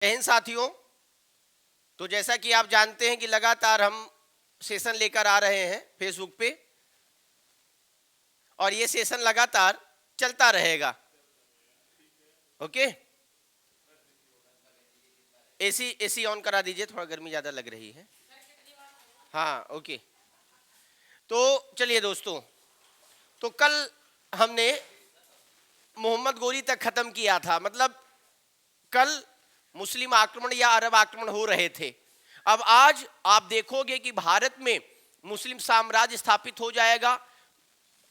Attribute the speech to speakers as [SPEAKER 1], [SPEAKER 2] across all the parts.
[SPEAKER 1] बहन साथियों, तो जैसा कि आप जानते हैं कि लगातार हम सेशन लेकर आ रहे हैं फेसबुक पे, और ये सेशन लगातार चलता रहेगा। ओके, एसी एसी ऑन करा दीजिए, थोड़ा गर्मी ज़्यादा लग रही है। हाँ, ओके। तो चलिए दोस्तों, तो कल हमने मोहम्मद गोरी तक ख़त्म किया था। मतलब कल मुस्लिम आक्रमण या अरब आक्रमण हो रहे थे। अब आज आप देखोगे कि भारत में मुस्लिम साम्राज्य स्थापित हो जाएगा।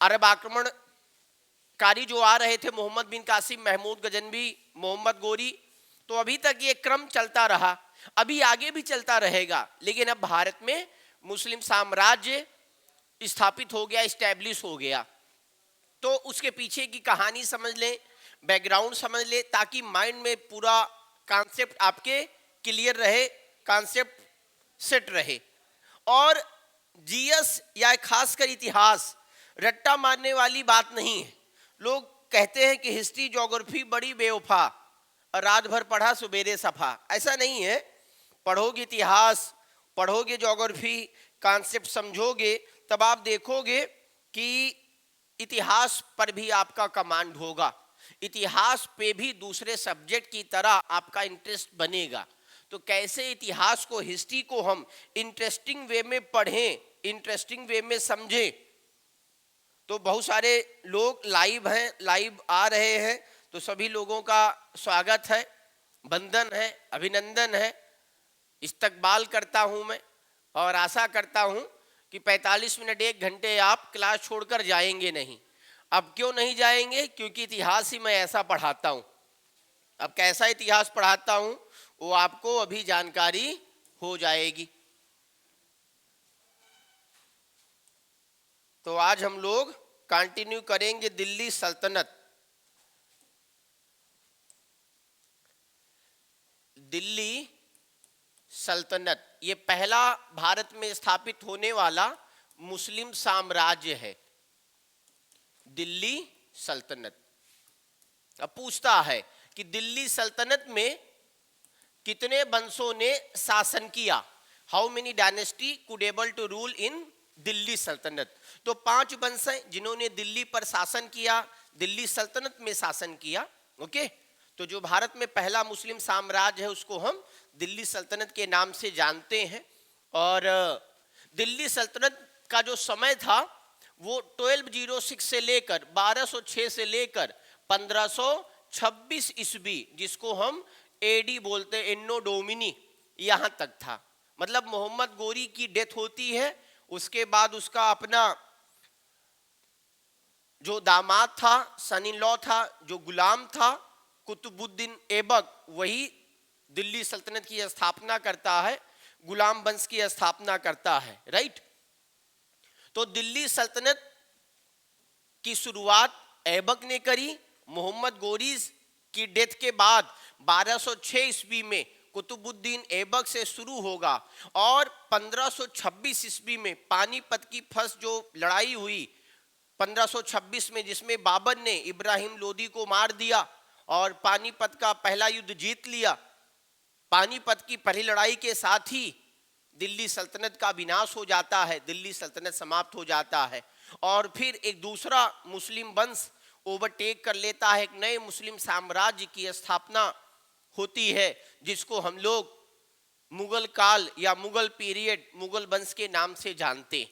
[SPEAKER 1] अरब आक्रमणकारी जो आ रहे थे, मोहम्मद बिन कासिम, महमूद गजनवी, मोहम्मद गोरी, तो अभी तक ये क्रम चलता रहा, अभी आगे भी चलता रहेगा। लेकिन अब भारत में मुस्लिम साम्राज्य स्थापित हो गया, इस्टेब्लिश हो गया। तो उसके पीछे की कहानी समझ लें, बैकग्राउंड समझ लें, ताकि माइंड में पूरा कॉन्सेप्ट आपके क्लियर रहे, कॉन्सेप्ट सेट रहे। और जीएस या खासकर इतिहास रट्टा मारने वाली बात नहीं है। लोग कहते हैं कि हिस्ट्री ज्योग्राफी बड़ी बेवफा, और रात भर पढ़ा सुबेरे सफा। ऐसा नहीं है। पढ़ोगे इतिहास, पढ़ोगे ज्योग्राफी, कॉन्सेप्ट समझोगे, तब आप देखोगे कि इतिहास पर भी आपका कमांड होगा, इतिहास पे भी दूसरे सब्जेक्ट की तरह आपका इंटरेस्ट बनेगा। तो कैसे इतिहास को, हिस्ट्री को हम इंटरेस्टिंग वे में पढ़ें, इंटरेस्टिंग वे में समझें। तो बहुत सारे लोग लाइव हैं, लाइव आ रहे हैं, तो सभी लोगों का स्वागत है, वंदन है, अभिनंदन है, इस्तकबाल करता हूं मैं। और आशा करता हूं कि 45 मिनट 1 घंटे आप क्लास छोड़कर जाएंगे नहीं। अब क्यों नहीं जाएंगे? क्योंकि इतिहास ही मैं ऐसा पढ़ाता हूं। अब कैसा इतिहास पढ़ाता हूं वो आपको अभी जानकारी हो जाएगी। तो आज हम लोग कंटिन्यू करेंगे दिल्ली सल्तनत। दिल्ली सल्तनत ये पहला भारत में स्थापित होने वाला मुस्लिम साम्राज्य है, दिल्ली सल्तनत। अब पूछता है कि दिल्ली सल्तनत में कितने वंशों ने शासन किया? How many dynasty could able to rule in Delhi सल्तनत? तो 5 वंश हैं जिन्होंने दिल्ली पर शासन किया, दिल्ली सल्तनत में शासन किया। ओके, तो जो भारत में पहला मुस्लिम साम्राज्य है उसको हम दिल्ली सल्तनत के नाम से जानते हैं। और दिल्ली सल्तनत का जो समय था वो 1206 से लेकर 1206 से लेकर 1526 ईस्वी, जिसको हम एडी बोलते हैं, एन्नो डोमिनी, यहाँ तक था। मतलब मोहम्मद गोरी की डेथ होती है, उसके बाद उसका अपना जो दामाद था, सन इन लॉ था, जो गुलाम था, कुतुबुद्दीन ऐबक, वही दिल्ली सल्तनत की स्थापना करता है, गुलाम वंश की स्थापना करता है। राइट। तो दिल्ली सल्तनत की शुरुआत ऐबक ने करी। मोहम्मद गोरी की डेथ के बाद 1206 ईस्वी में कुतुबुद्दीन ऐबक से शुरू होगा, और 1526 ईस्वी में पानीपत की फर्स्ट जो लड़ाई हुई 1526 में, जिसमें बाबर ने इब्राहिम लोदी को मार दिया और पानीपत का पहला युद्ध जीत लिया। पानीपत की पहली लड़ाई के साथ ही दिल्ली सल्तनत का विनाश हो जाता है, दिल्ली सल्तनत समाप्त हो जाता है। और फिर एक दूसरा मुस्लिम वंश ओवरटेक कर लेता है, एक नए मुस्लिम साम्राज्य की स्थापना होती है, जिसको हम लोग मुगल काल या मुगल पीरियड, मुगल वंश के नाम से जानते।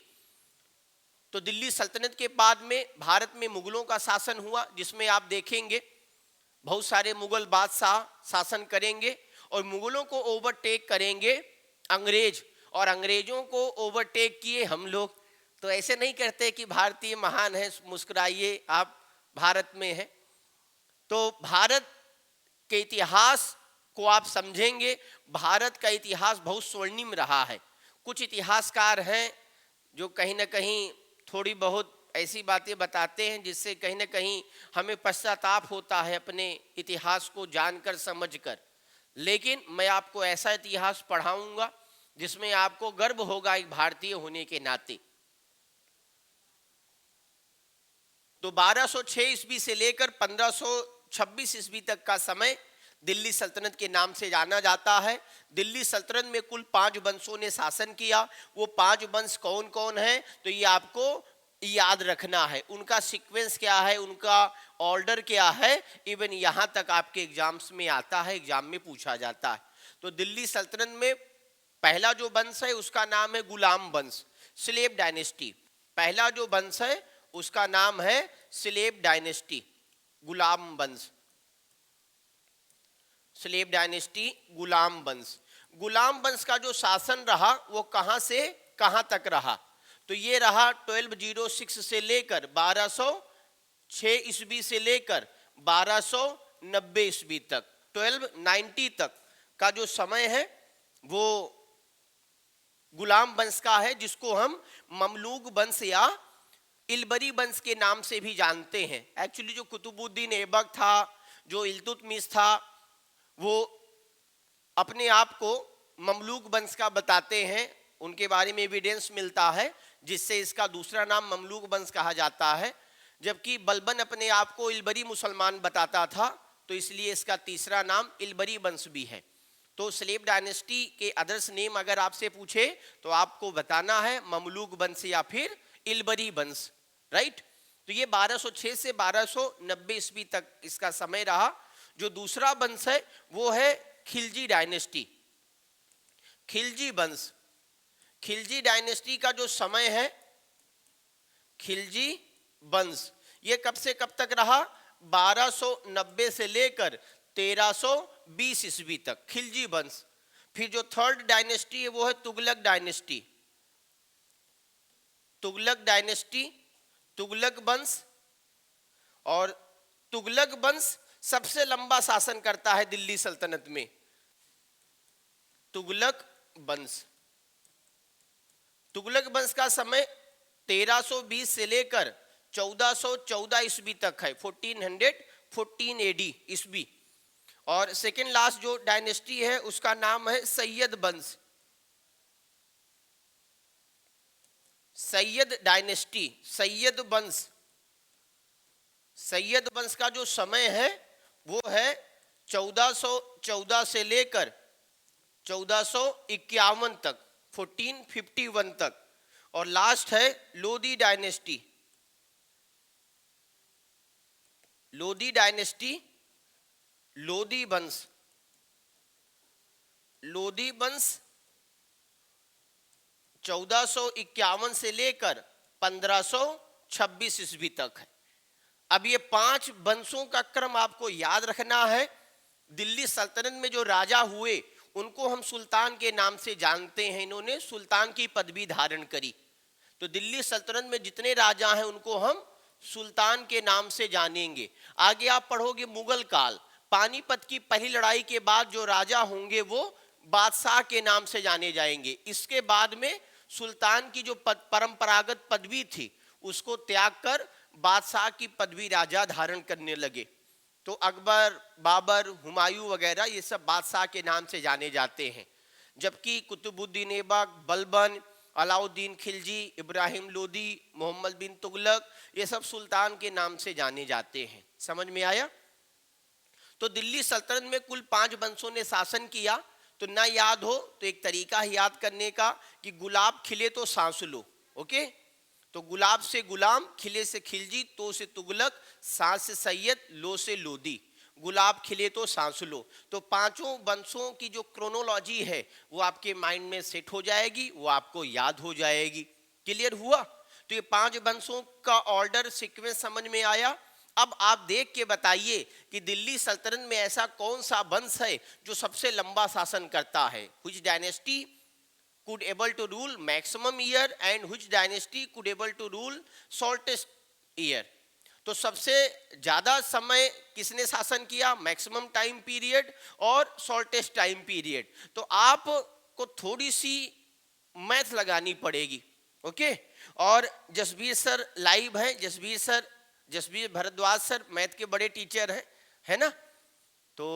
[SPEAKER 1] तो दिल्ली सल्तनत के बाद में भारत में मुगलों का शासन हुआ, जिसमें आप देखेंगे बहुत सारे मुगल बादशाह शासन करेंगे, और मुगलों को ओवरटेक करेंगे अंग्रेज, और अंग्रेजों को ओवरटेक किए हम लोग। तो ऐसे नहीं कहते कि भारतीय महान है, मुस्कुराइए, आप भारत में हैं। तो भारत के इतिहास को आप समझेंगे, भारत का इतिहास बहुत स्वर्णिम रहा है। कुछ इतिहासकार हैं जो कहीं ना कहीं थोड़ी बहुत ऐसी बातें बताते हैं जिससे कहीं ना कहीं हमें पश्चाताप होता है अपने इतिहास को जानकर समझकर। लेकिन मैं आपको ऐसा इतिहास पढ़ाऊंगा जिसमें आपको गर्व होगा एक भारतीय होने के नाते। तो 1206 ईस्वी से लेकर 1526 ईस्वी तक का समय दिल्ली सल्तनत के नाम से जाना जाता है। दिल्ली सल्तनत में कुल 5 वंशों ने शासन किया। वो 5 वंश कौन कौन है, तो ये आपको याद रखना है। उनका सीक्वेंस क्या है, उनका ऑर्डर क्या है, इवन यहाँ तक आपके एग्जाम्स में आता है, एग्जाम में पूछा जाता है। तो दिल्ली सल्तनत में पहला जो वंश है उसका नाम है गुलाम वंश, स्लेव डायनेस्टी। पहला जो वंश है उसका नाम है स्लेव डायनेस्टी, गुलाम वंश, स्लेव डायनेस्टी, गुलाम वंश। गुलाम वंश का जो शासन रहा वो कहां से कहां तक रहा, तो ये रहा 1206 से लेकर 1206 ईस्वी से लेकर 1290 ईस्वी तक, 1290 तक का जो समय है वो गुलाम वंश का है, जिसको हम ममलूक वंश या इलबरी वंश के नाम से भी जानते हैं। एक्चुअली जो कुतुबुद्दीन ऐबक था, जो इल्तुतमिश था, वो अपने आप को ममलूक वंश का बताते हैं, उनके बारे में एविडेंस मिलता है, जिससे इसका दूसरा नाम ममलूक वंश कहा जाता है। जबकि बलबन अपने आप को इलबरी मुसलमान बताता था, तो इसलिए इसका तीसरा नाम इलबरी वंश भी है। तो स्लेव डायनेस्टी के अदर्स नेम अगर आपसे पूछे तो आपको बताना है ममलूक वंश या फिर इलबरी वंश, राइट। तो ये 1206 से 1290 ईस्वी तक इसका समय रहा। जो दूसरा वंश है वो है खिलजी डायनेस्टी, खिलजी वंश। खिलजी डायनेस्टी का जो समय है, खिलजी वंश, ये कब से कब तक रहा, 1290 से लेकर 1320 ईस्वी तक, खिलजी वंश। फिर जो थर्ड डायनेस्टी है वो है तुगलक डायनेस्टी, तुगलक डायनेस्टी, तुगलक वंश। और तुगलक वंश सबसे लंबा शासन करता है दिल्ली सल्तनत में, तुगलक वंश। तुगलक वंश का समय 1320 से लेकर 1414 ईस्वी तक है, 1414 एडी ईस्वी। और सेकेंड लास्ट जो डायनेस्टी है उसका नाम है सैयद वंश, सैयद डायनेस्टी, सैयद वंश। सैयद वंश का जो समय है वो है 1414 से लेकर 1451 तक, 1451 तक। और लास्ट है लोधी डायनेस्टी, लोधी डायनेस्टी, लोधी वंश, लोधी वंश 1451 से लेकर 1526 ईस्वी तक है। अब ये 5 वंशों का क्रम आपको याद रखना है। दिल्ली सल्तनत में जो राजा हुए उनको हम सुल्तान के नाम से जानते हैं, इन्होंने सुल्तान की पदवी धारण करी। तो दिल्ली सल्तनत में जितने राजा हैं उनको हम सुल्तान के नाम से जानेंगे। आगे आप पढ़ोगे मुगल काल, पानीपत की पहली लड़ाई के बाद जो राजा होंगे वो बादशाह के नाम से जाने जाएंगे। इसके बाद में सुल्तान की जो परंपरागत पदवी थी उसको त्याग कर बादशाह की पदवी राजा धारण करने लगे। तो अकबर, बाबर, हुमायूं वगैरह ये सब बादशाह के नाम से जाने जाते हैं। जबकि कुतुबुद्दीन ऐबक, बलबन, अलाउद्दीन खिलजी, इब्राहिम लोदी, मोहम्मद बिन तुगलक, ये सब सुल्तान के नाम से जाने जाते हैं। समझ में आया। तो दिल्ली सल्तनत में कुल 5 वंशों ने शासन किया। तो ना याद हो तो एक तरीका है याद करने का कि गुलाब खिले तो सांस लो, ओके। तो गुलाब से गुलाम, खिले से खिलजी, तो से तुगलक, सांस से सैयद, लो से लोदी। गुलाब खिले तो सांस लो। तो 5 वंशों की जो क्रोनोलॉजी है वो आपके माइंड में सेट हो जाएगी, वो आपको याद हो जाएगी। क्लियर हुआ। तो ये 5 वंशों का ऑर्डर सीक्वेंस समझ में आया। अब आप देख के बताइए कि दिल्ली सल्तनत में ऐसा कौन सा वंश है जो सबसे लंबा शासन करता है। Which dynasty could able to rule maximum year and which dynasty could able to rule shortest year। तो सबसे ज्यादा समय किसने शासन किया, मैक्सिमम टाइम पीरियड और शॉर्टेस्ट टाइम पीरियड। तो आपको थोड़ी सी मैथ लगानी पड़ेगी, ओके। और जसबीर सर लाइव है, Jasbir sir, Jasbir Bhardwaj sir math के बड़े टीचर हैं, है ना। तो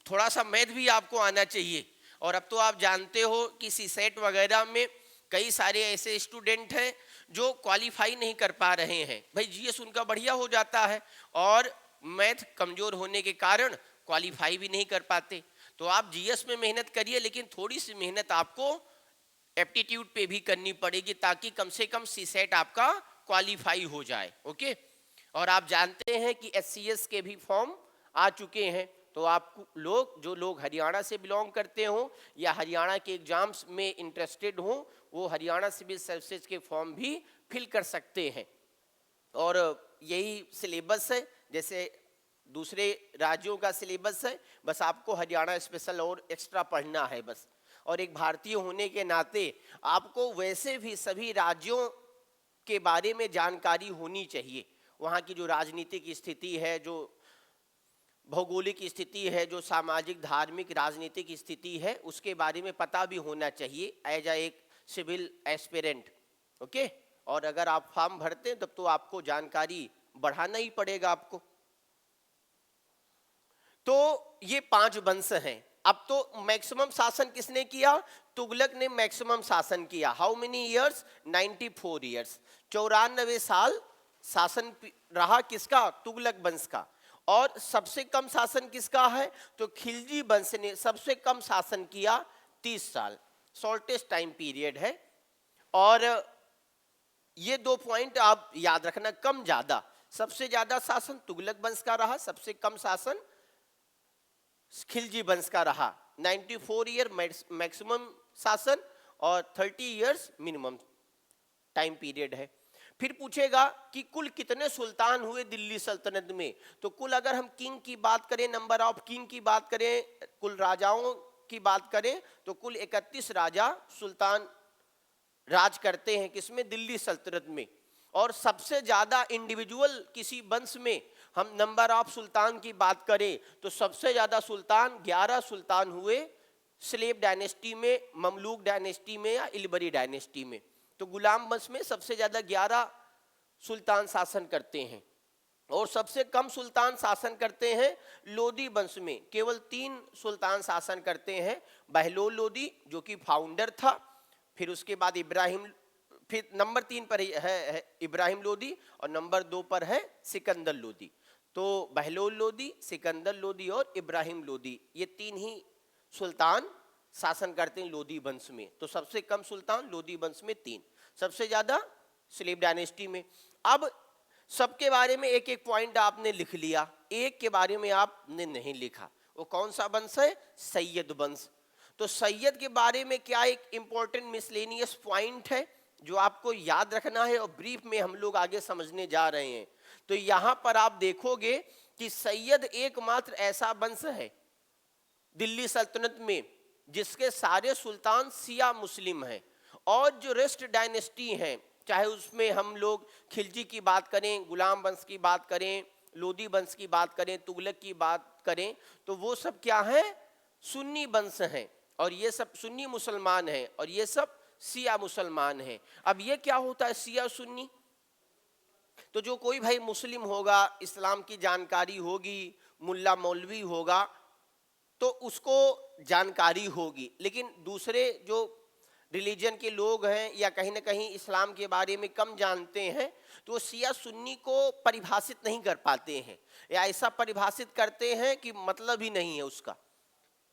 [SPEAKER 1] थोड़ा सा मैथ भी आपको आना चाहिए। और अब तो आप जानते हो कि सीसेट वगैरह में कई सारे ऐसे स्टूडेंट हैं जो क्वालिफाई नहीं कर पा रहे हैं। भाई जीएस उनका बढ़िया हो जाता है और मैथ कमजोर होने के कारण क्वालिफाई भी नहीं कर पाते। तो आप जीएस में मेहनत करिए, लेकिन थोड़ी सी मेहनत आपको एप्टीट्यूड पे भी करनी पड़ेगी, ताकि कम से कम सीसेट आपका क्वालिफाई हो जाए। ओके। और आप जानते हैं कि एचसीएस के भी फॉर्म आ चुके हैं, तो आप लोग जो लोग हरियाणा से बिलोंग करते हो या हरियाणा के एग्जाम्स में इंटरेस्टेड हो, वो हरियाणा सिविल सर्विसेज के फॉर्म भी फिल कर सकते हैं। और यही सिलेबस है जैसे दूसरे राज्यों का सिलेबस है, बस आपको हरियाणा स्पेशल और एक्स्ट्रा पढ़ना है बस। और एक भारतीय होने के नाते आपको वैसे भी सभी राज्यों के बारे में जानकारी होनी चाहिए। वहाँ की जो राजनीतिक स्थिति है, जो भौगोलिक स्थिति है, जो सामाजिक धार्मिक राजनीतिक स्थिति है, उसके बारे में पता भी होना चाहिए एज अ एक सिविल एस्पिरेंट। ओके। और अगर आप फॉर्म भरते हैं तब तो आपको जानकारी बढ़ाना ही पड़ेगा आपको। तो ये 5 वंश हैं। अब तो मैक्सिमम शासन किसने किया? तुगलक ने मैक्सिमम शासन किया। How many years? 94 इयर्स। 94 साल शासन रहा किसका? तुगलक वंश का। और सबसे कम शासन किसका है? तो खिलजी वंश ने सबसे कम शासन किया, 30 साल। शॉर्टेस्ट टाइम पीरियड है। और ये 2 पॉइंट आप याद रखना, कम ज्यादा। सबसे ज्यादा शासन तुगलक वंश का रहा, सबसे कम शासन खिलजी वंश का रहा। 94 ईयर मैक्सिमम शासन और 30 इयर्स मिनिमम टाइम पीरियड है। फिर पूछेगा कि कुल कितने सुल्तान हुए दिल्ली सल्तनत में? तो कुल अगर हम किंग की बात करें, नंबर ऑफ किंग की बात करें, कुल राजाओं की बात करें, तो कुल 31 राजा सुल्तान राज करते हैं किसमें? दिल्ली सल्तनत में। और सबसे ज्यादा इंडिविजुअल किसी वंश में हम नंबर ऑफ सुल्तान की बात करें तो सबसे ज्यादा सुल्तान 11 सुल्तान हुए स्लेव डायनेस्टी में, ममलूक डायनेस्टी में या इलबरी डायनेस्टी में। तो गुलाम वंश में सबसे ज्यादा 11 सुल्तान शासन करते हैं। और सबसे कम सुल्तान शासन करते हैं लोदी वंश में, केवल 3 सुल्तान शासन करते हैं। बहलोल लोदी जो कि फाउंडर था, फिर उसके बाद इब्राहिम, फिर नंबर 3 पर है इब्राहिम लोदी, और नंबर 2 पर है सिकंदर लोदी। तो बहलोल लोदी, सिकंदर लोदी और इब्राहिम लोदी, ये 3 ही सुल्तान शासन करते हैं लोदी वंश में। तो सबसे कम सुल्तान लोदी वंश में 3, सबसे ज्यादा स्लेव डायनेस्टी में। अब सबके बारे में एक एक पॉइंट आपने लिख लिया, एक के बारे में आपने नहीं लिखा। वो कौन सा वंश है? सैयद वंश। तो सैयद के बारे में क्या एक इंपॉर्टेंट मिसलेनियस पॉइंट है जो आपको याद रखना है और ब्रीफ में हम लोग आगे समझने जा रहे हैं। तो यहां पर आप देखोगे कि सैयद एकमात्र ऐसा वंश है दिल्ली सल्तनत में जिसके सारे सुल्तान शिया मुस्लिम हैं। और जो रेस्ट डायनेस्टी हैं, चाहे उसमें हम लोग खिलजी की बात करें, गुलाम वंश की बात करें, लोदी वंश की बात करें, तुगलक की बात करें, तो वो सब क्या है? सुन्नी वंश हैं। और ये सब सुन्नी मुसलमान हैं, और ये सब शिया मुसलमान हैं। अब ये क्या होता है शिया सुन्नी? तो जो कोई भाई मुस्लिम होगा, इस्लाम की जानकारी होगी, मुल्ला मौलवी होगा, तो उसको जानकारी होगी। लेकिन दूसरे जो रिलीजन के लोग हैं या कहीं ना कहीं इस्लाम के बारे में कम जानते हैं, तो वो शिया सुन्नी को परिभाषित नहीं कर पाते हैं, या ऐसा परिभाषित करते हैं कि मतलब ही नहीं है उसका।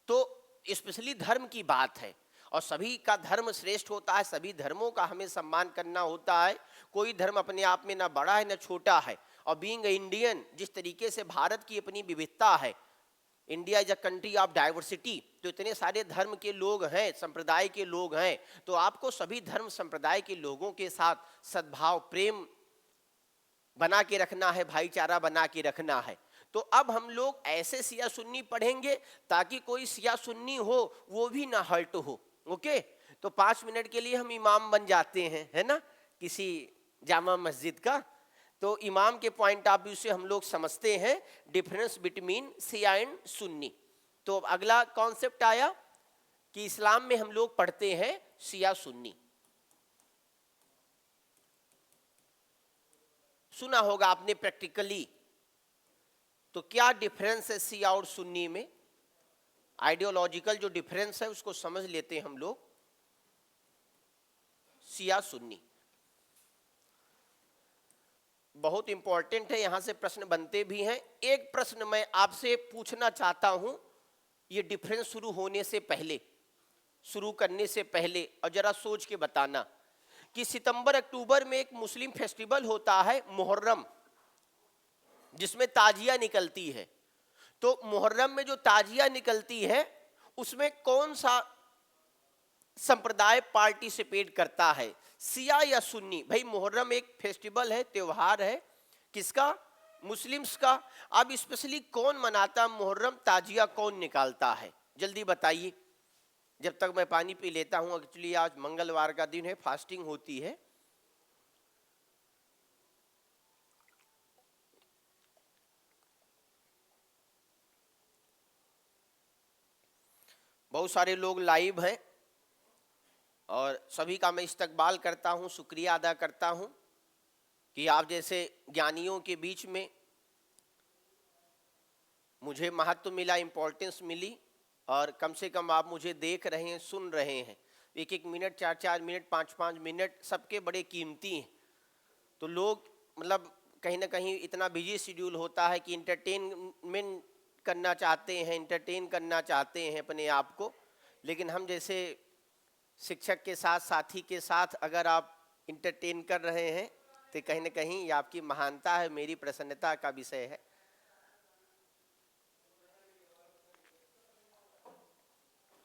[SPEAKER 1] तो स्पेशली धर्म की बात है, और सभी का धर्म श्रेष्ठ होता है, सभी धर्मों का हमें सम्मान करना होता है। कोई धर्म अपने आप में ना बड़ा है ना छोटा है। और बीइंग इंडियन, जिस तरीके से भारत की अपनी विविधता है, India is a country of diversity, तो इतने सारे धर्म के लोग हैं, संप्रदाय के लोग हैं, तो आपको सभी धर्म संप्रदाय के लोगों के साथ सद्भाव प्रेम बना के रखना है, भाईचारा बना के रखना है। तो अब हम लोग ऐसे शिया सुन्नी पढ़ेंगे ताकि कोई शिया सुन्नी हो वो भी ना हर्ट हो। ओके। तो 5 मिनट के लिए हम इमाम बन जाते हैं, है ना, किसी जामा मस्जिद का। तो इमाम के पॉइंट ऑफ व्यू से हम लोग समझते हैं difference between Shia and Sunni. तो अगला कॉन्सेप्ट आया कि इस्लाम में हम लोग पढ़ते हैं शिया सुन्नी। सुना होगा आपने प्रैक्टिकली। तो क्या डिफरेंस है शिया और सुन्नी में? आइडियोलॉजिकल जो डिफरेंस है उसको समझ लेते हैं हम लोग। शिया सुन्नी, बहुत इंपॉर्टेंट है, यहां से प्रश्न बनते भी हैं। एक प्रश्न मैं आपसे पूछना चाहता हूं, ये डिफरेंस शुरू होने से पहले, शुरू करने से पहले, और जरा सोच के बताना कि सितंबर अक्टूबर में एक मुस्लिम फेस्टिवल होता है मुहर्रम, जिसमें ताजिया निकलती है। तो मुहर्रम में जो ताजिया निकलती है उसमें कौन सा संप्रदाय पार्टिसिपेट करता है, शिया या सुन्नी? भाई मुहर्रम एक फेस्टिवल है, त्योहार है, किसका? मुस्लिम्स का। अब स्पेशली कौन मनाता मुहर्रम, ताजिया कौन निकालता है? जल्दी बताइए, जब तक मैं पानी पी लेता हूं। एक्चुअली आज मंगलवार का दिन है, फास्टिंग होती है। बहुत सारे लोग लाइव हैं और सभी का मैं इस्तकबाल करता हूं, शुक्रिया अदा करता हूं कि आप जैसे ज्ञानियों के बीच में मुझे महत्व मिला, इम्पोर्टेंस मिली, और कम से कम आप मुझे देख रहे हैं, सुन रहे हैं। एक एक मिनट, 4-4 मिनट, 5-5 मिनट सबके बड़े कीमती हैं। तो लोग मतलब कहीं ना कहीं इतना बिजी शेड्यूल होता है कि इंटरटेनमेंट करना चाहते हैं, एंटरटेन करना चाहते हैं अपने आप को, लेकिन हम जैसे शिक्षक के साथ, साथी के साथ अगर आप इंटरटेन कर रहे हैं तो कहीं ना कहीं ये आपकी महानता है, मेरी प्रसन्नता का विषय है।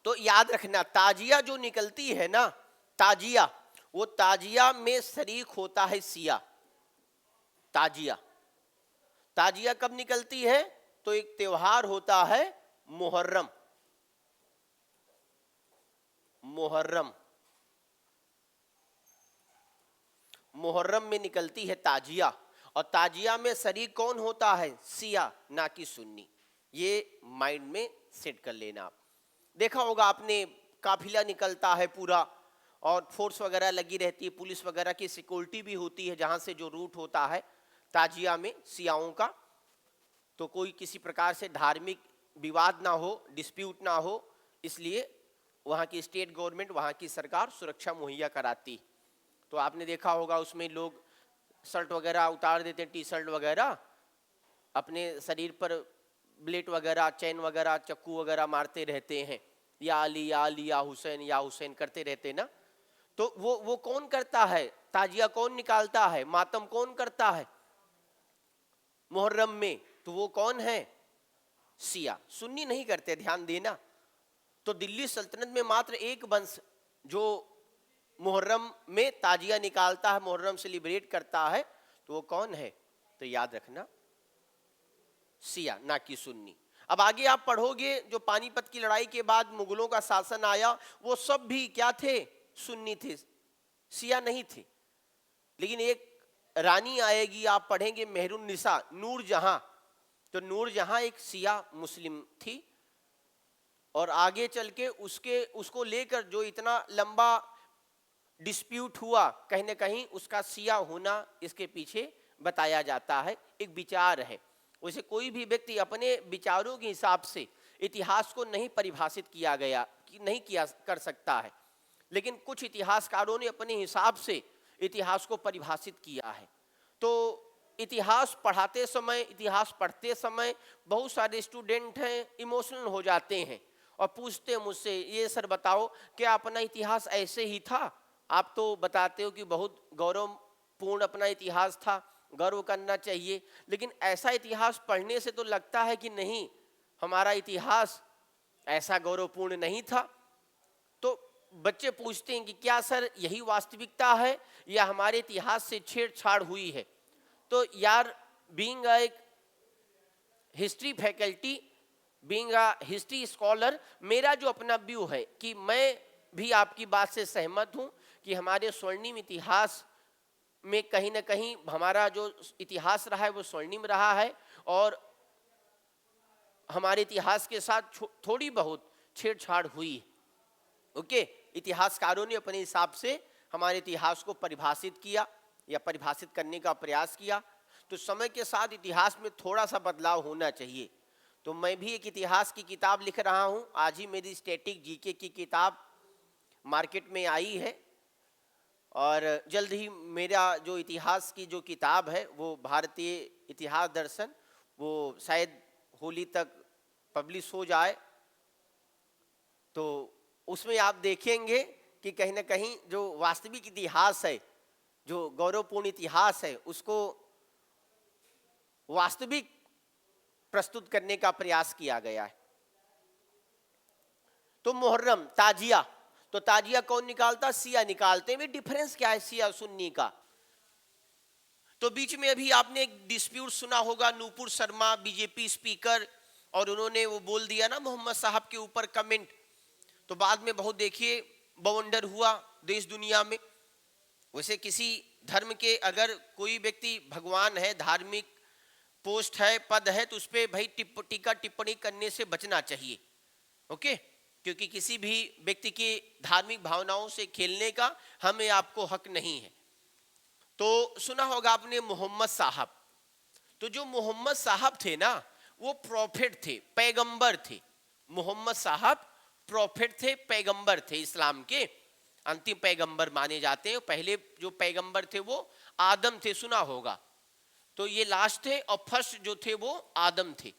[SPEAKER 1] तो याद रखना, ताजिया जो निकलती है ना, ताजिया, वो ताजिया में शरीक होता है शिया। ताजिया, ताजिया कब निकलती है? तो एक त्योहार होता है मुहर्रम, मुहर्रम, मुहर्रम में निकलती है ताजिया, और ताजिया में शरीक कौन होता है? शिया, ना कि सुन्नी। ये माइंड में सेट कर लेना। आप देखा होगा आपने, काफिला निकलता है पूरा, और फोर्स वगैरह लगी रहती है, पुलिस वगैरह की सिक्योरिटी भी होती है जहां से जो रूट होता है ताजिया में शियाओं का, तो कोई किसी प्रकार से धार्मिक विवाद ना हो, डिस्प्यूट ना हो, इसलिए वहाँ की स्टेट गवर्नमेंट, वहाँ की सरकार सुरक्षा मुहैया कराती। तो आपने देखा होगा उसमें लोग शर्ट वगैरह उतार देते हैं, टी शर्ट वगैरह, अपने शरीर पर ब्लेड वगैरह, चैन वगैरह, चक्कू वगैरह मारते रहते हैं, या अली या अली, या हुसैन करते रहते ना। तो वो कौन करता है? ताजिया कौन निकालता है? मातम कौन करता है मुहर्रम में? तो वो कौन है? शिया, सुन्नी नहीं करते, ध्यान देना। तो दिल्ली सल्तनत में मात्र एक वंश जो मुहर्रम में ताजिया निकालता है, मुहर्रम सेलिब्रेट करता है, तो वो कौन है? तो याद रखना, शिया, ना कि सुन्नी। अब आगे आप पढ़ोगे, जो पानीपत की लड़ाई के बाद मुगलों का शासन आया, वो सब भी क्या थे? सुन्नी थे, शिया नहीं थे। लेकिन एक रानी आएगी, आप पढ़ेंगे मेहरुन्निसा, नूरजहां, तो नूरजहां एक शिया मुस्लिम थी, और आगे चल के उसको लेकर जो इतना लंबा डिस्प्यूट हुआ, कहीं ना कहीं उसका शिया होना इसके पीछे बताया जाता है। एक विचार है, वैसे कोई भी व्यक्ति अपने विचारों के हिसाब से इतिहास को नहीं परिभाषित किया गया कि नहीं किया कर सकता है, लेकिन कुछ इतिहासकारों ने अपने हिसाब से इतिहास को परिभाषित किया है। तो इतिहास पढ़ाते समय, इतिहास पढ़ते समय बहुत सारे स्टूडेंट हैं इमोशनल हो जाते हैं और पूछते हैं मुझसे, ये सर बताओ क्या अपना इतिहास ऐसे ही था? आप तो बताते हो कि बहुत गौरवपूर्ण अपना इतिहास था, गर्व करना चाहिए, लेकिन ऐसा इतिहास पढ़ने से तो लगता है कि नहीं, हमारा इतिहास ऐसा गौरवपूर्ण नहीं था। तो बच्चे पूछते हैं कि क्या सर यही वास्तविकता है या हमारे इतिहास से छेड़छाड़ हुई है? तो यार, being a history faculty, being a history scholar, मेरा जो अपना व्यू है कि मैं भी आपकी बात से सहमत हूं कि हमारे स्वर्णिम इतिहास में कहीं ना कहीं हमारा जो इतिहास रहा है वो स्वर्णिम रहा है, और हमारे इतिहास के साथ थोड़ी बहुत छेड़छाड़ हुई। ओके, इतिहासकारों ने अपने हिसाब से हमारे इतिहास को परिभाषित किया या परिभाषित करने का प्रयास किया। तो समय के साथ इतिहास में थोड़ा सा बदलाव होना चाहिए। तो मैं भी एक इतिहास की किताब लिख रहा हूं, आज ही मेरी स्टैटिक जीके की किताब मार्केट में आई है, और जल्द ही मेरा जो इतिहास की जो किताब है वो भारतीय इतिहास दर्शन, वो शायद होली तक पब्लिश हो जाए। तो उसमें आप देखेंगे कि कहीं ना कहीं जो वास्तविक इतिहास है, जो गौरवपूर्ण इतिहास है, उसको वास्तविक प्रस्तुत करने का प्रयास किया गया है। तो मुहर्रम ताजिया, तो ताजिया कौन निकालता? शिया निकालते हैं। डिफरेंस क्या है शिया सुन्नी का? तो बीच में अभी आपने एक डिस्प्यूट सुना होगा, नूपुर शर्मा बीजेपी स्पीकर, और उन्होंने वो बोल दिया ना मोहम्मद साहब के ऊपर कमेंट, तो बाद में बहुत देखिए बवंडर हुआ देश दुनिया में। वैसे किसी धर्म के अगर कोई व्यक्ति भगवान है, धार्मिक पोस्ट है, पद है, तो उस पर भाई टीका टिप्पणी करने से बचना चाहिए, ओके? क्योंकि किसी भी व्यक्ति की धार्मिक भावनाओं से खेलने का हमें आपको हक नहीं है। तो सुना होगा आपने मोहम्मद साहब, तो जो मोहम्मद साहब थे ना, वो प्रॉफिट थे, पैगंबर थे। मोहम्मद साहब प्रॉफिट थे, पैगंबर थे, इस्लाम के अंतिम पैगंबर माने जाते हैं। पहले जो पैगंबर थे वो आदम थे, सुना होगा। तो ये लास्ट थे, और फर्स्ट जो थे वो आदम थे।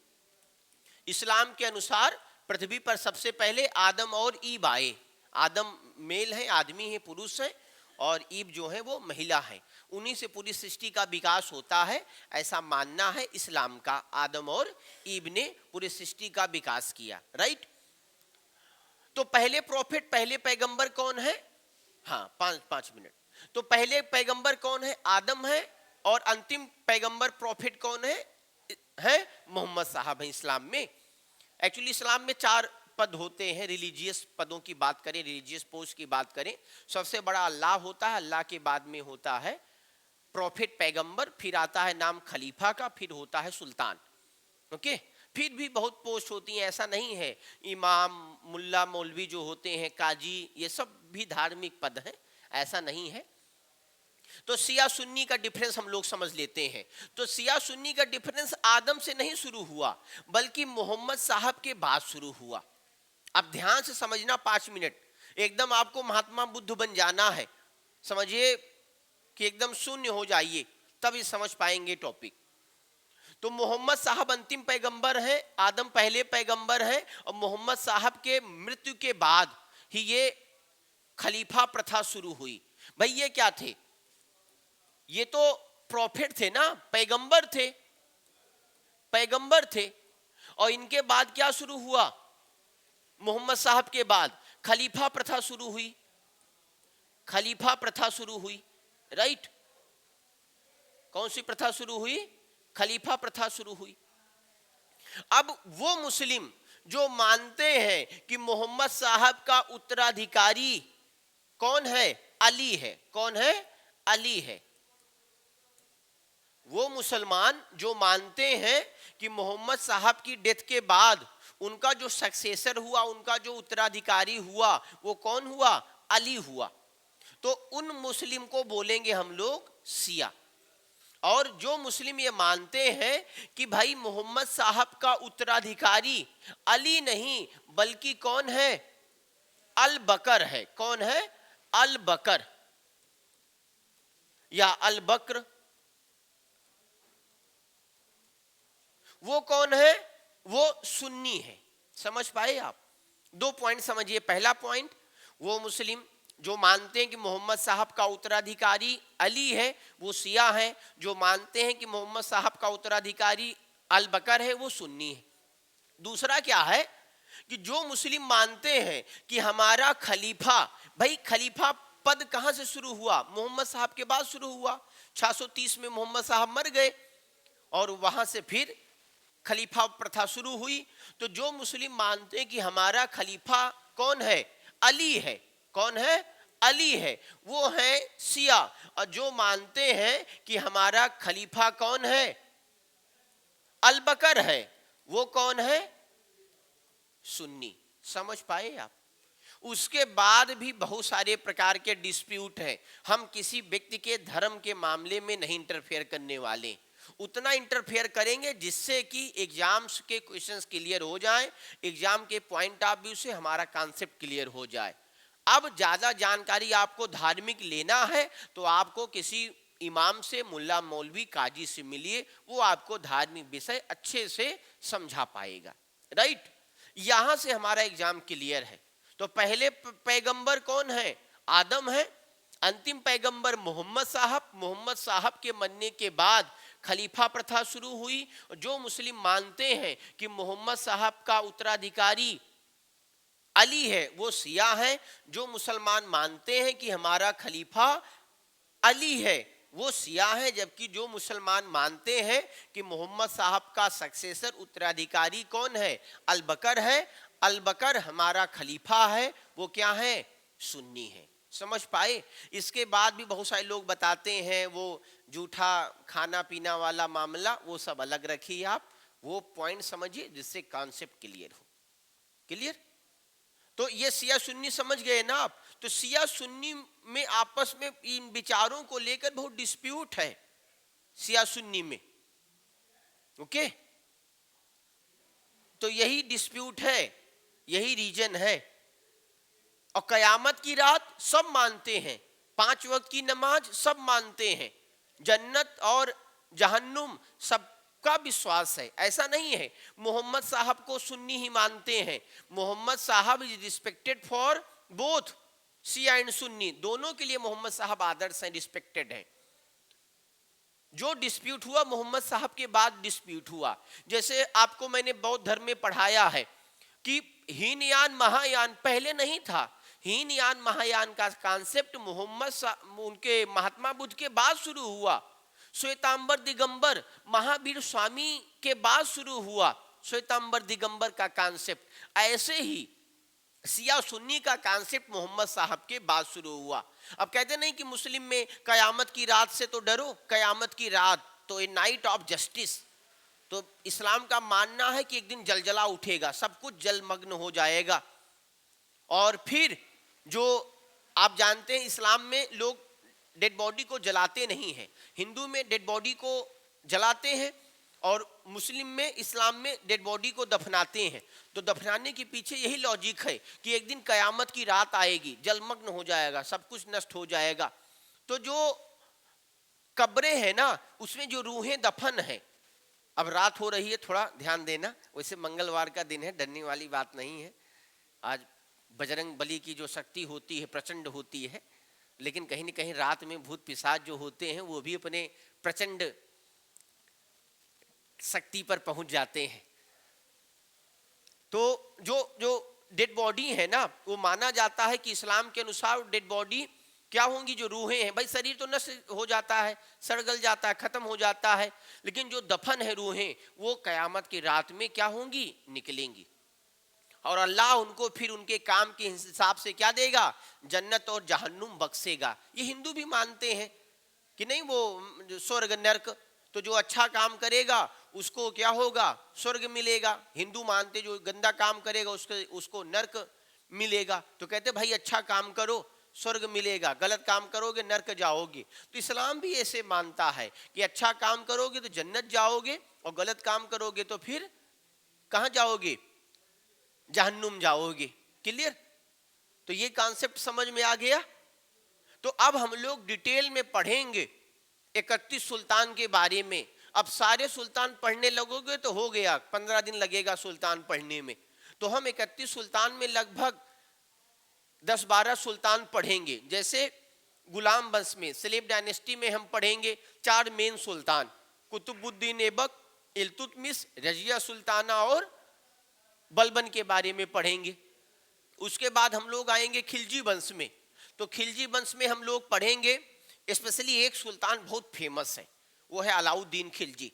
[SPEAKER 1] इस्लाम के अनुसार पृथ्वी पर सबसे पहले आदम और ईब आए। आदम मेल है, आदमी है, पुरुष है, और ईब जो है वो महिला है। उन्हीं से पूरी सृष्टि का विकास होता है, ऐसा मानना है इस्लाम का। आदम और ईब ने पूरी सृष्टि का विकास किया, राइट? तो पहले प्रॉफिट, पहले पैगंबर कौन है? हाँ, 5 मिनट। तो पहले पैगंबर कौन है? आदम है। और अंतिम पैगंबर प्रॉफिट कौन है? मोहम्मद साहब है इस्लाम में। एक्चुअली इस्लाम में 4 पद होते हैं। रिलीजियस पदों की बात करें, रिलीजियस पोस्ट की बात करें, सबसे बड़ा अल्लाह होता है, अल्लाह के बाद में होता है प्रॉफिट पैगंबर, फिर आता है नाम खलीफा का, फिर होता है सुल्तान, ओके? फिर भी बहुत पोस्ट होती हैं, ऐसा नहीं है। इमाम, मुल्ला, मौलवी जो होते हैं, काजी, ये सब भी धार्मिक पद हैं, ऐसा नहीं है। तो शिया सुन्नी का डिफरेंस हम लोग समझ लेते हैं। तो शिया सुन्नी का डिफरेंस आदम से नहीं शुरू हुआ, बल्कि मोहम्मद साहब के बाद शुरू हुआ। अब ध्यान से समझना, 5 मिनट, एकदम आपको महात्मा बुद्ध बन जाना है, समझिए कि एकदम शून्य हो जाइए, तब ये समझ पाएंगे टॉपिक। तो मोहम्मद साहब अंतिम पैगंबर हैं, आदम पहले पैगंबर हैं, और मोहम्मद साहब के मृत्यु के बाद ही ये खलीफा प्रथा शुरू हुई। भाई ये क्या थे? ये तो प्रॉफिट थे ना, पैगंबर थे, पैगंबर थे। और इनके बाद क्या शुरू हुआ? मोहम्मद साहब के बाद खलीफा प्रथा शुरू हुई, खलीफा प्रथा शुरू हुई, राइट? कौन सी प्रथा शुरू हुई? खलीफा प्रथा शुरू हुई। अब वो मुस्लिम जो मानते हैं कि मोहम्मद साहब का उत्तराधिकारी कौन है? अली है। कौन है? अली है। वो मुसलमान जो मानते हैं कि मोहम्मद साहब की डेथ के बाद उनका जो सक्सेसर हुआ, उनका जो उत्तराधिकारी हुआ, वो कौन हुआ? अली हुआ। तो उन मुस्लिम को बोलेंगे हम लोग शिया। और जो मुस्लिम ये मानते हैं कि भाई मोहम्मद साहब का उत्तराधिकारी अली नहीं, बल्कि कौन है? अल बकर है। कौन है? अल बकर या अल बकर। वो कौन है? वो सुन्नी है। समझ पाए आप? 2 पॉइंट समझिए। पहला पॉइंट, वो मुस्लिम जो मानते हैं कि मोहम्मद साहब का उत्तराधिकारी अली है, वो शिया है। जो मानते हैं कि मोहम्मद साहब का उत्तराधिकारी अल बकर है, वो सुन्नी है। दूसरा क्या है कि जो मुस्लिम मानते हैं कि हमारा खलीफा, भाई खलीफा पद कहां से शुरू हुआ? मोहम्मद साहब के बाद शुरू हुआ। 630 में मोहम्मद साहब मर गए और वहां से फिर खलीफा प्रथा शुरू हुई। तो जो मुस्लिम मानते हैं कि हमारा खलीफा कौन है? अली है। कौन है? अली है, वो है शिया। और जो मानते हैं कि हमारा खलीफा कौन है? अल बकर है, वो कौन है? सुन्नी। समझ पाए आप? उसके बाद भी बहुत सारे प्रकार के डिस्प्यूट हैं। हम किसी व्यक्ति के धर्म के मामले में नहीं इंटरफेयर करने वाले। उतना इंटरफेयर करेंगे जिससे कि एग्जाम्स के क्वेश्चंस क्लियर हो जाएं, एग्जाम के पॉइंट ऑफ व्यू से हमारा कॉन्सेप्ट क्लियर हो जाए। अब ज्यादा जानकारी आपको धार्मिक लेना है तो आपको किसी इमाम से, मुल्ला मौलवी काजी से मिलिए, वो आपको धार्मिक विषय अच्छे से समझा पाएगा। राइट, यहां से हमारा एग्जाम क्लियर है। तो पहले पैगंबर कौन है? आदम है। अंतिम पैगंबर मोहम्मद साहब। मोहम्मद साहब के मरने के बाद खलीफा प्रथा शुरू हुई। जो मुस्लिम मानते हैं कि मोहम्मद साहब का उत्तराधिकारी अली है, वो शिया है। जो मुसलमान मानते हैं कि हमारा खलीफा अली है, वो शिया है। जबकि जो मुसलमान मानते हैं कि मोहम्मद साहब का सक्सेसर, उत्तराधिकारी कौन है? अल बकर है। अल बकर हमारा खलीफा है, वो क्या है? सुन्नी है। समझ पाए? इसके बाद भी बहुत सारे लोग बताते हैं वो जूठा खाना पीना वाला मामला, वो सब अलग रखिए आप, वो पॉइंट समझिए जिससे कॉन्सेप्ट क्लियर हो। क्लियर? तो ये शिया सुन्नी समझ गए ना आप? तो शिया सुन्नी में आपस में इन विचारों को लेकर बहुत डिस्प्यूट है शिया सुन्नी में। ओके, तो यही डिस्प्यूट है, यही रीजन है। और कयामत की रात सब मानते हैं, 5 वक्त की नमाज सब मानते हैं, जन्नत और जहन्नुम सबका विश्वास है। ऐसा नहीं है मोहम्मद साहब को सुन्नी ही मानते हैं। मोहम्मद साहब is respected for both Shia and Sunni, दोनों के लिए मोहम्मद साहब आदर्श हैं, रिस्पेक्टेड हैं। जो डिस्प्यूट हुआ मोहम्मद साहब के बाद डिस्प्यूट हुआ। जैसे आपको मैंने बौद्ध धर्म में पढ़ाया है कि हीनयान महायान पहले नहीं था। हीनयान महायान का कॉन्सेप्ट उनके महात्मा बुद्ध के बाद शुरू हुआ। श्वेतांबर दिगंबर महावीर स्वामी के बाद शुरू हुआ श्वेतांबर दिगंबर का कॉन्सेप्ट। ऐसे ही शिया सुन्नी का कॉन्सेप्ट मोहम्मद साहब के बाद शुरू हुआ। अब कहते नहीं कि मुस्लिम में कयामत की रात से तो डरो, कयामत की रात तो ए नाइट ऑफ जस्टिस। तो इस्लाम का मानना है कि एक दिन जलजला उठेगा, सब कुछ जलमग्न हो जाएगा। और फिर जो आप जानते हैं इस्लाम में लोग डेड बॉडी को जलाते नहीं हैं। हिंदू में डेड बॉडी को जलाते हैं और मुस्लिम में, इस्लाम में डेड बॉडी को दफनाते हैं। तो दफनाने के पीछे यही लॉजिक है कि एक दिन कयामत की रात आएगी, जलमग्न हो जाएगा, सब कुछ नष्ट हो जाएगा। तो जो कब्रें हैं ना, उसमें जो रूहें दफन है, अब रात हो रही है, थोड़ा ध्यान देना। वैसे मंगलवार का दिन है, डरने वाली बात नहीं है। आज बजरंग बली की जो शक्ति होती है प्रचंड होती है, लेकिन कहीं न कहीं रात में भूत पिशाच जो होते हैं वो भी अपने प्रचंड शक्ति पर पहुंच जाते हैं। तो जो जो डेड बॉडी है ना, वो माना जाता है कि इस्लाम के अनुसार डेड बॉडी क्या होंगी? जो रूहें हैं, भाई शरीर तो नष्ट हो जाता है, सड़गल जाता है, खत्म हो जाता है, लेकिन जो दफन है रूहें, वो कयामत की रात में क्या होंगी? निकलेंगी। और अल्लाह उनको फिर उनके काम के हिसाब से क्या देगा? जन्नत और जहन्नुम बख्शेगा। ये हिंदू भी मानते हैं कि नहीं, वो स्वर्ग नर्क, तो जो अच्छा काम करेगा उसको क्या होगा? स्वर्ग मिलेगा। हिंदू मानते जो गंदा काम करेगा उसको नर्क मिलेगा। तो कहते भाई अच्छा काम करो स्वर्ग मिलेगा, गलत काम करोगे नर्क जाओगे। तो इस्लाम भी ऐसे मानता है कि अच्छा काम करोगे तो जन्नत जाओगे और गलत काम करोगे तो फिर कहाँ जाओगे? जहन्नुम जाओगे। क्लियर? तो ये कॉन्सेप्ट समझ में आ गया। तो अब हम लोग डिटेल में पढ़ेंगे 31 सुल्तान के बारे में। अब सारे सुल्तान पढ़ने लगोगे तो हो गया, 15 दिन लगेगा सुल्तान पढ़ने में। तो हम 31 सुल्तान में लगभग 10-12 सुल्तान पढ़ेंगे। जैसे गुलाम वंश में, सलेब डायनेस्टी में हम पढ़ेंगे 4 मेन सुल्तान, कुतुबुद्दीन ऐबक, इल्तुतमिश, रजिया सुल्ताना और बलबन के बारे में पढ़ेंगे। उसके बाद हम लोग आएंगे खिलजी वंश में। तो खिलजी वंश में हम लोग पढ़ेंगे स्पेशली एक सुल्तान बहुत फेमस है, वो है अलाउद्दीन खिलजी।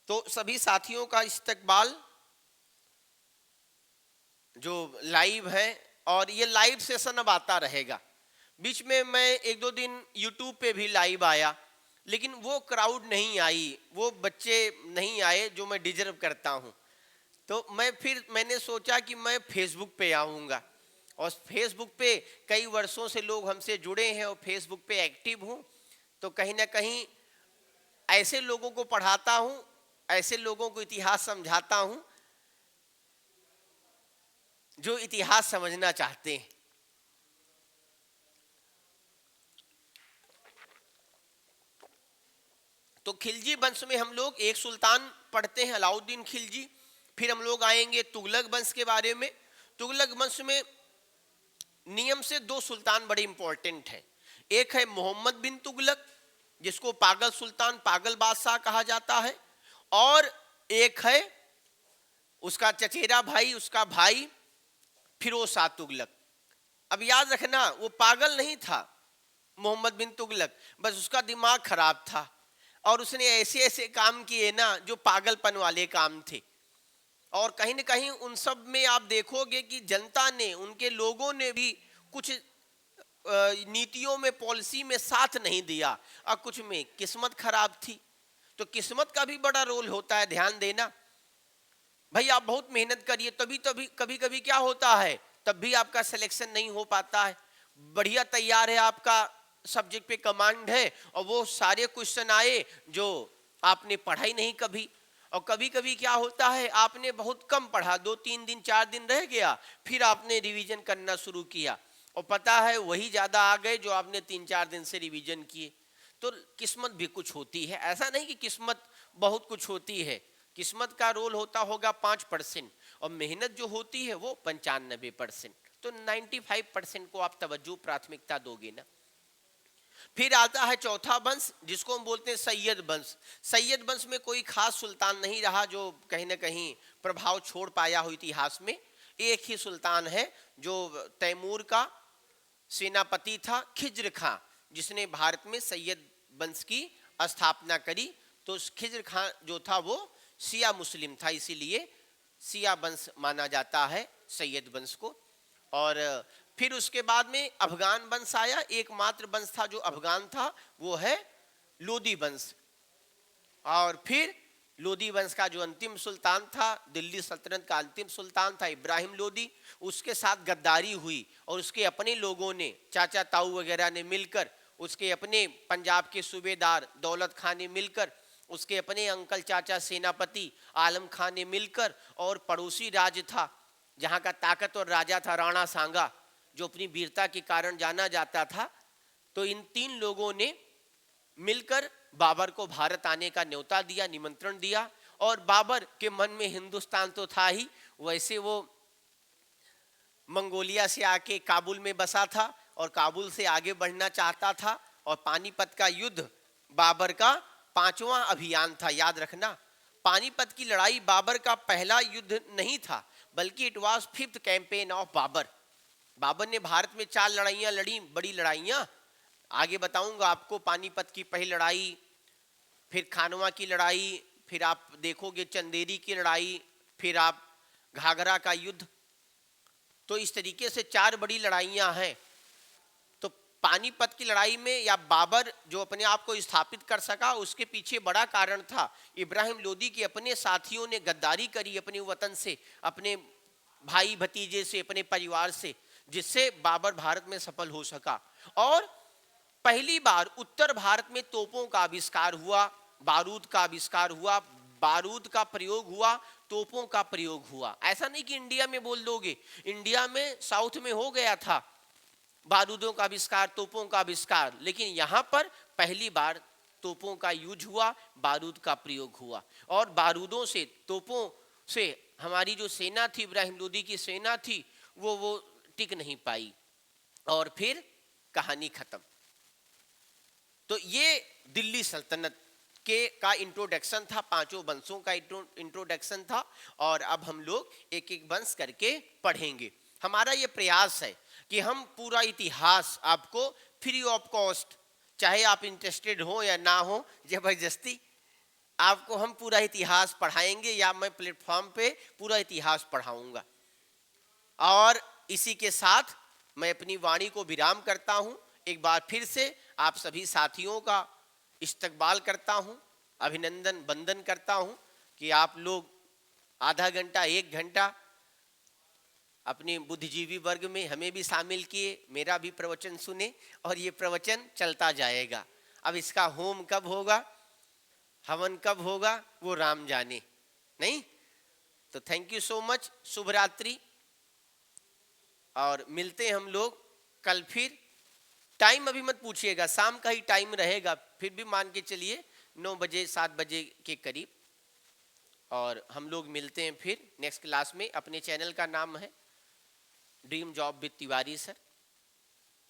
[SPEAKER 1] तो सभी साथियों का इस्तकबाल जो लाइव है, और ये लाइव सेशन अब आता रहेगा। बीच में मैं 1-2 दिन यूट्यूब पे भी लाइव आया, लेकिन वो क्राउड नहीं आई, वो बच्चे नहीं आए जो मैं डिजर्व करता हूँ। तो मैंने सोचा कि मैं फेसबुक पे आऊँगा, और फेसबुक पे कई वर्षों से लोग हमसे जुड़े हैं और फेसबुक पे एक्टिव हूँ। तो कहीं ना कहीं ऐसे लोगों को पढ़ाता हूँ, ऐसे लोगों को इतिहास समझाता हूँ जो इतिहास समझना चाहते हैं। तो खिलजी वंश में हम लोग एक सुल्तान पढ़ते हैं अलाउद्दीन खिलजी, फिर हम लोग आएंगे तुगलक वंश के बारे में। तुगलक वंश में नियम से दो सुल्तान बड़े इंपॉर्टेंट हैं। एक है मोहम्मद बिन तुगलक, जिसको पागल सुल्तान, पागल बादशाह कहा जाता है, और एक है उसका चचेरा भाई, उसका भाई फिरोज शाह तुगलक। अब याद रखना, वो पागल नहीं था मोहम्मद बिन तुगलक, बस उसका दिमाग खराब था और उसने ऐसे ऐसे काम किए ना जो पागलपन वाले काम थे। और कहीं न कहीं उन सब में आप देखोगे कि जनता ने, उनके लोगों ने भी कुछ नीतियों में, पॉलिसी में साथ नहीं दिया, और कुछ में किस्मत खराब थी। तो किस्मत का भी बड़ा रोल होता है, ध्यान देना भाई। आप बहुत मेहनत करिए, तभी तभी कभी कभी क्या होता है, तब भी आपका सिलेक्शन नहीं हो पाता है। बढ़िया तैयार है, आपका सब्जेक्ट पे कमांड है, और वो सारे क्वेश्चन आए जो आपने पढ़ा ही नहीं कभी। और कभी कभी क्या होता है, आपने बहुत कम पढ़ा, 2-3 दिन 4 दिन रह गया, फिर आपने रिवीजन करना शुरू किया, और पता है वही ज्यादा आ गए जो आपने 3-4 दिन से रिवीजन किए। तो किस्मत भी कुछ होती है, ऐसा नहीं कि किस्मत बहुत कुछ होती है। किस्मत का रोल होता होगा 5%, और मेहनत जो होती है वो 95%। तो 95% को आप तवज्जो, प्राथमिकता दोगे ना। फिर आता है चौथा वंश, जिसको हम बोलते हैं सैयद वंश। सैयद वंश में कोई खास सुल्तान नहीं रहा जो कहीं ना कहीं प्रभाव छोड़ पाया हो इतिहास में। एक ही सुल्तान है जो तैमूर का सेनापति था, खिज्र खां, जिसने भारत में सैयद वंश की स्थापना करी। तो खिज्र खां जो था वो शिया मुस्लिम था, इसीलिए शिया वंश माना जाता है सैयद वंश को। और फिर उसके बाद में अफगान वंश आया। एकमात्र वंश था जो अफगान था, वो है लोदी वंश। और फिर लोदी वंश का जो अंतिम सुल्तान था, दिल्ली सल्तनत का अंतिम सुल्तान था इब्राहिम लोदी। उसके साथ गद्दारी हुई और उसके अपने लोगों ने, चाचा ताऊ वगैरह ने मिलकर, उसके अपने पंजाब के सूबेदार दौलत खान ने मिलकर, उसके अपने अंकल चाचा सेनापति आलम खान ने मिलकर, और पड़ोसी राज्य था जहाँ का ताकत और राजा था राणा सांगा, जो अपनी वीरता के कारण जाना जाता था। तो इन 3 लोगों ने मिलकर बाबर को भारत आने का न्योता दिया, निमंत्रण दिया। और बाबर के मन में हिंदुस्तान तो था ही, वैसे वो मंगोलिया से आके काबुल में बसा था और काबुल से आगे बढ़ना चाहता था। और पानीपत का युद्ध बाबर का 5वां अभियान था, याद रखना। पानीपत की लड़ाई बाबर का पहला युद्ध नहीं था, बल्कि it was 5th campaign of Babur. Babur ने भारत में 4 लड़ाइयां लड़ी, बड़ी लड़ाइयां। आगे बताऊंगा आपको, पानीपत की पहली लड़ाई, फिर खानवा की लड़ाई, फिर आप देखोगे चंदेरी की लड़ाई, फिर आप घाघरा का युद्ध। तो इस तरीके से 4 बड़ी लड़ाइयां हैं। तो पानीपत की लड़ाई में या बाबर जो अपने आप को स्थापित कर सका, उसके पीछे बड़ा कारण था इब्राहिम लोदी के अपने साथियों ने गद्दारी करी अपने वतन से, अपने भाई भतीजे से, अपने परिवार से, जिससे बाबर भारत में सफल हो सका। और पहली बार उत्तर भारत में तोपों का आविष्कार हुआ, बारूद का आविष्कार हुआ, बारूद का प्रयोग हुआ, तोपों का प्रयोग हुआ। ऐसा नहीं कि इंडिया में बोल दोगे, इंडिया में साउथ में हो गया था बारूदों का आविष्कार, तोपों का आविष्कार, लेकिन यहाँ पर पहली बार तोपों का यूज हुआ, बारूद का प्रयोग हुआ। और बारूदों से, तोपों से हमारी जो सेना थी, इब्राहिम लोदी की सेना थी, वो टिक नहीं पाई, और फिर कहानी खत्म। तो ये दिल्ली सल्तनत के का इंट्रोडक्शन था, 5 वंशों का इंट्रोडक्शन था। और अब हम लोग एक एक वंश करके पढ़ेंगे। हमारा ये प्रयास है कि हम पूरा इतिहास आपको फ्री ऑफ कॉस्ट, चाहे आप इंटरेस्टेड हो या ना हो, जबरदस्ती आपको हम पूरा इतिहास पढ़ाएंगे, या मैं प्लेटफॉर्म पे पूरा इतिहास पढ़ाऊंगा। और इसी के साथ मैं अपनी वाणी को विराम करता हूं। एक बार फिर से आप सभी साथियों का इस्तकबाल करता हूं, अभिनंदन वंदन करता हूं कि आप लोग आधा घंटा 1 घंटा अपने बुद्धिजीवी वर्ग में हमें भी शामिल किए, मेरा भी प्रवचन सुने, और ये प्रवचन चलता जाएगा। अब इसका होम कब होगा, हवन कब होगा, वो राम जाने, नहीं। तो थैंक यू सो मच, शुभ रात्रि, और मिलते हैं हम लोग कल फिर। टाइम अभी मत पूछिएगा, शाम का ही टाइम रहेगा, फिर भी मान के चलिए 9 बजे 7 बजे के करीब, और हम लोग मिलते हैं फिर नेक्स्ट क्लास में। अपने चैनल का नाम है dream job with Tiwari sir.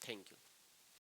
[SPEAKER 1] Thank you.